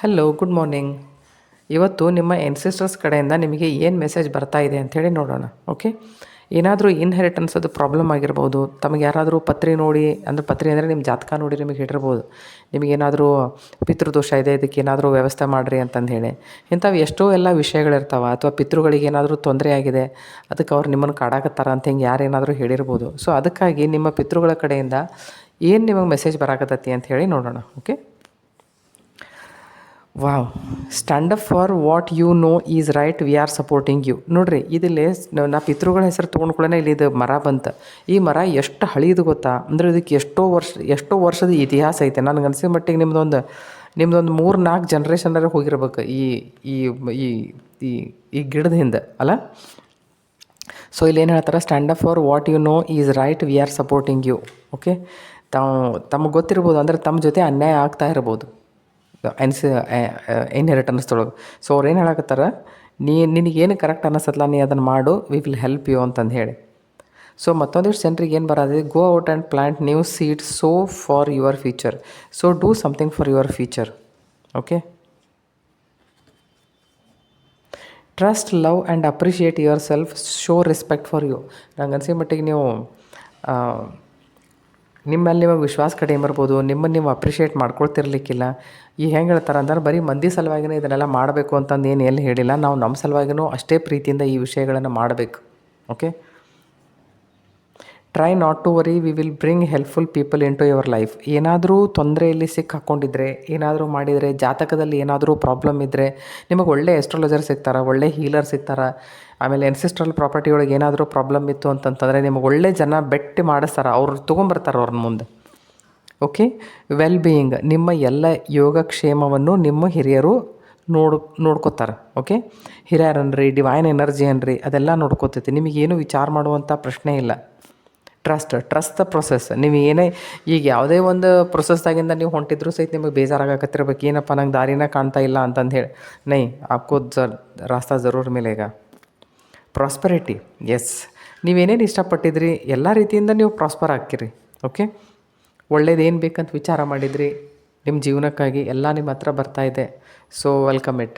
Hello, good morning. ಇವತ್ತು ನಿಮ್ಮ ಎನ್ಸೆಸ್ಟರ್ಸ್ ಕಡೆಯಿಂದ ನಿಮಗೆ ಏನು ಮೆಸೇಜ್ ಬರ್ತಾ ಇದೆ ಅಂಥೇಳಿ ನೋಡೋಣ. ಓಕೆ, ಏನಾದರೂ ಇನ್ಹೆರಿಟೆನ್ಸ್ ಅದು ಪ್ರಾಬ್ಲಮ್ ಆಗಿರ್ಬೋದು. ತಮಗೆ ಯಾರಾದರೂ ಪತ್ರಿ ನೋಡಿ, ಅಂದರೆ ಪತ್ರಿ ಅಂದರೆ ನಿಮ್ಮ ಜಾತಕ ನೋಡಿ ನಿಮಗೆ ಹೇಳಿರ್ಬೋದು, ನಿಮಗೇನಾದರೂ ಪಿತೃದೋಷ ಇದೆ, ಇದಕ್ಕೆ ಏನಾದರೂ ವ್ಯವಸ್ಥೆ ಮಾಡಿರಿ ಅಂತಂದು ಹೇಳಿ. ಇಂಥವು ಎಷ್ಟೋ ಎಲ್ಲ ವಿಷಯಗಳಿರ್ತಾವೆ. ಅಥವಾ ಪಿತೃಗಳಿಗೆ ಏನಾದರೂ ತೊಂದರೆ ಆಗಿದೆ, ಅದಕ್ಕೆ ಅವ್ರು ನಿಮ್ಮನ್ನು ಕಾಡಾಕತ್ತಾರ ಅಂತ ಹಿಂಗೆ ಯಾರೇನಾದರೂ ಹೇಳಿರ್ಬೋದು. ಸೊ ಅದಕ್ಕಾಗಿ ನಿಮ್ಮ ಪಿತೃಗಳ ಕಡೆಯಿಂದ ಏನು ನಿಮಗೆ ಮೆಸೇಜ್ ಬರಾಕತ್ತತಿ ಅಂತ ಹೇಳಿ ನೋಡೋಣ. Okay, wow. Stand up for what you know is right, we are supporting you. ನೋಡಿರಿ, ಇದಿಲ್ಲೇ ನಾ ಪಿತೃಗಳ ಹೆಸರು ತೊಗೊಂಡ್ಕೊಳ್ಳೇ ಇಲ್ಲಿ ಇದು ಮರ ಬಂತು. ಈ ಮರ ಎಷ್ಟು ಹಳೀದು ಗೊತ್ತಾ? ಅಂದರೆ ಇದಕ್ಕೆ ಎಷ್ಟೋ ವರ್ಷದ ಇತಿಹಾಸ ಐತೆ. ನನಗೆ ಅನಿಸಿದ ಮಟ್ಟಿಗೆ ನಿಮ್ಮದೊಂದು 3-4 ಜನ್ರೇಷನ್ದಾಗ ಹೋಗಿರ್ಬೇಕು ಈ ಈ ಈ ಈ ಈ ಗಿಡದ ಹಿಂದೆ ಅಲ್ಲ. ಸೊ ಇಲ್ಲಿ ಏನು ಹೇಳ್ತಾರೆ? Stand up for what you know is right, we are supporting you. Okay, ತಮಗೆ ಗೊತ್ತಿರ್ಬೋದು, ಅಂದರೆ ತಮ್ಮ ಜೊತೆ ಅನ್ಯಾಯ ಆಗ್ತಾ ಇರ್ಬೋದು ಇನ್ಹೆರಿಟೆನ್ಸ್ ತೊಳಗೆ. ಸೊ ಅವ್ರು ಏನು ಹೇಳಕತ್ತಾರ, ನಿನಗೇನು ಕರೆಕ್ಟ್ ಅನ್ನಿಸತ್ತಲ್ಲ, ನೀ ಅದನ್ನು ಮಾಡು, ವಿ ವಿಲ್ ಹೆಲ್ಪ್ ಯು ಅಂತಂದು ಹೇಳಿ. ಸೊ ಮತ್ತೊಂದಿಷ್ಟು ಜನರಿಗೆ ಏನು ಬರೋದು, go out and plant new seeds so for your future. So do something for your future. Okay, trust, love and appreciate yourself, show respect for you. ನಂಗೆ ಅನ್ಸಿದ ಮಟ್ಟಿಗೆ ನೀವು ನಿಮ್ಮಲ್ಲಿ ನಿಮಗೆ ವಿಶ್ವಾಸ ಕಡಿಮೆ ಇರ್ಬೋದು, ನಿಮ್ಮನ್ನು ನೀವು ಅಪ್ರಿಷಿಯೇಟ್ ಮಾಡ್ಕೊಳ್ತಿರ್ಲಿಕ್ಕಿಲ್ಲ. ಈಗ ಹೆಂಗೆ ಹೇಳ್ತಾರೆ ಅಂದ್ರೆ, ಬರೀ ಮಂದಿ ಸಲುವಾಗಿನೇ ಇದನ್ನೆಲ್ಲ ಮಾಡಬೇಕು ಅಂತಂದು ಏನು ಎಲ್ಲಿ ಹೇಳಿಲ್ಲ. ನಾವು ನಮ್ಮ ಸಲುವಾಗಿನೂ ಅಷ್ಟೇ ಪ್ರೀತಿಯಿಂದ ಈ ವಿಷಯಗಳನ್ನು ಮಾಡಬೇಕು. Okay, try not to worry, we will bring helpful people into your life. ಏನಾದರೂ ತೊಂದರೆಯಲ್ಲಿ ಹಾಕ್ಕೊಂಡಿದ್ರೆ, ಏನಾದರೂ ಮಾಡಿದರೆ, ಜಾತಕದಲ್ಲಿ ಏನಾದರೂ ಪ್ರಾಬ್ಲಮ್ ಇದ್ದರೆ, ನಿಮಗೆ ಒಳ್ಳೆ ಎಸ್ಟ್ರಾಲಜರ್ ಸಿಗ್ತಾರೆ, ಒಳ್ಳೆ ಹೀಲರ್ ಸಿಗ್ತಾರೆ. ಆಮೇಲೆ ಎನ್ಸಿಸ್ಟ್ರಲ್ ಪ್ರಾಪರ್ಟಿ ಒಳಗೆ ಏನಾದರೂ ಪ್ರಾಬ್ಲಮ್ ಇತ್ತು ಅಂತಂತಂದರೆ ನಿಮಗೆ ಒಳ್ಳೆ ಜನ ಬೆಟ್ಟಿ ಮಾಡಿಸ್ತಾರೆ, ಅವ್ರು ತೊಗೊಂಬರ್ತಾರೆ ಅವ್ರನ್ನ ಮುಂದೆ. ಓಕೆ, ವೆಲ್ ಬೀಯಿಂಗ್, ನಿಮ್ಮ ಎಲ್ಲ ಯೋಗಕ್ಷೇಮವನ್ನು ನಿಮ್ಮ ಹಿರಿಯರು ನೋಡ್ಕೋತಾರೆ. ಓಕೆ, ಹಿರಿಯರನ್ರಿ, ಡಿವೈನ್ ಎನರ್ಜಿ ಅನ್ರಿ, ಅದೆಲ್ಲ ನೋಡ್ಕೋತೈತಿ. ನಿಮಗೇನು ವಿಚಾರ ಮಾಡುವಂಥ ಪ್ರಶ್ನೆ ಇಲ್ಲ. Trust the process. ನೀವು ಏನೇ ಈಗ ಯಾವುದೇ ಒಂದು ಪ್ರೊಸೆಸ್ದಾಗಿಂದ ನೀವು ಹೊಂಟಿದ್ರು ಸಹಿತ ನಿಮಗೆ ಬೇಜಾರಾಗತ್ತಿರ್ಬೇಕು, ಏನಪ್ಪ ನಂಗೆ ದಾರಿನ ಕಾಣ್ತಾ ಇಲ್ಲ ಅಂತಂದು ಹೇಳಿ. ನೈ ಆಪ್ಕೋ ರಾಸ್ತಾ ಜರೂರ್ ಮಿಲೇಗ. ಪ್ರಾಸ್ಪರಿಟಿ, ಎಸ್, ನೀವೇನೇನು ಇಷ್ಟಪಟ್ಟಿದ್ರಿ ಎಲ್ಲ ರೀತಿಯಿಂದ ನೀವು ಪ್ರಾಸ್ಪರ್ ಆಗ್ತೀರಿ. ಓಕೆ, ಒಳ್ಳೇದೇನು ಬೇಕಂತ ವಿಚಾರ ಮಾಡಿದ್ರಿ ನಿಮ್ಮ ಜೀವನಕ್ಕಾಗಿ, ಎಲ್ಲ ನಿಮ್ಮ ಹತ್ರ ಬರ್ತಾಯಿದೆ. So welcome it.